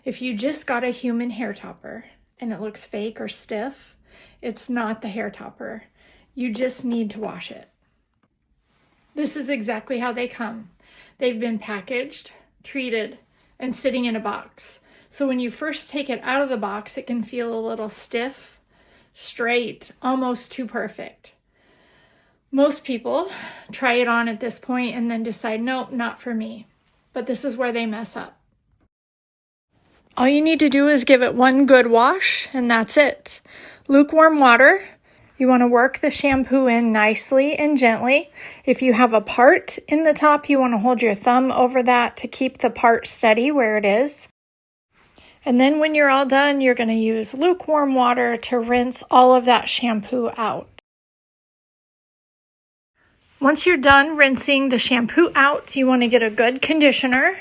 If you just got a human hair topper and it looks fake or stiff, it's not the hair topper. You just need to wash it. This is exactly how they come. They've been packaged, treated, and sitting in a box. So when you first take it out of the box, it can feel a little stiff, straight, almost too perfect. Most people try it on at this point and then decide, nope, not for me. But this is where they mess up. All you need to do is give it one good wash, and that's it. Lukewarm water. You want to work the shampoo in nicely and gently. If you have a part in the top, you want to hold your thumb over that to keep the part steady where it is. And then when you're all done, you're going to use lukewarm water to rinse all of that shampoo out. Once you're done rinsing the shampoo out, you want to get a good conditioner,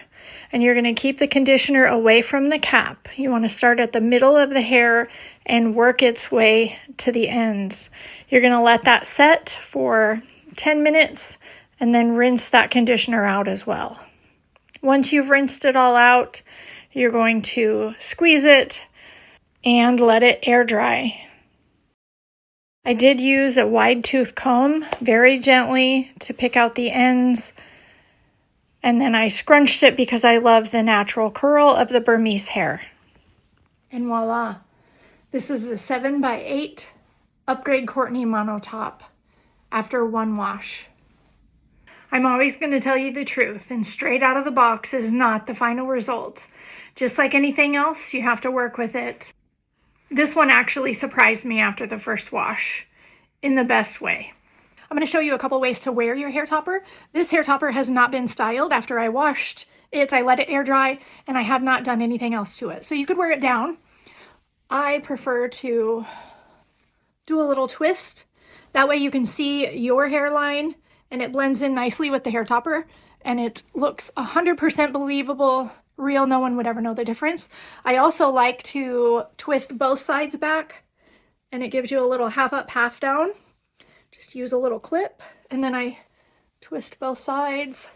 and you're going to keep the conditioner away from the cap. You want to start at the middle of the hair and work its way to the ends. You're going to let that set for 10 minutes and then rinse that conditioner out as well. Once you've rinsed it all out, you're going to squeeze it and let it air dry. I did use a wide tooth comb very gently to pick out the ends, and then I scrunched it because I love the natural curl of the Burmese hair. And voila, this is the 7x8 Upgrade Courtney Mono Top after one wash. I'm always going to tell you the truth, and straight out of the box is not the final result. Just like anything else, you have to work with it. This one actually surprised me after the first wash in the best way. I'm going to show you a couple ways to wear your hair topper. This hair topper has not been styled after I washed it. I let it air dry and I have not done anything else to it. So you could wear it down. I prefer to do a little twist. That way you can see your hairline and it blends in nicely with the hair topper and it looks 100% believable. Real, no one would ever know the difference. I also like to twist both sides back and it gives you a little half up, half down. Just use a little clip and then I twist both sides.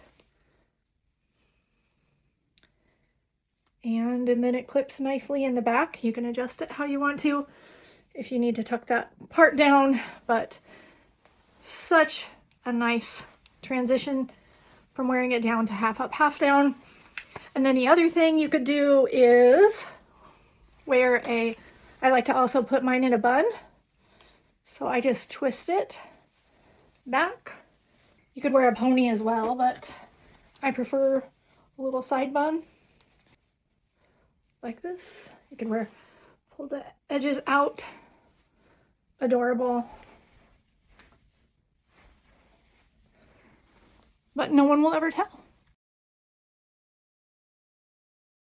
And then it clips nicely in the back. You can adjust it how you want to if you need to tuck that part down, but such a nice transition from wearing it down to half up, half down. And then the other thing you could do is wear I like to also put mine in a bun. So I just twist it back. You could wear a pony as well, but I prefer a little side bun like this. You can pull the edges out. Adorable. But no one will ever tell.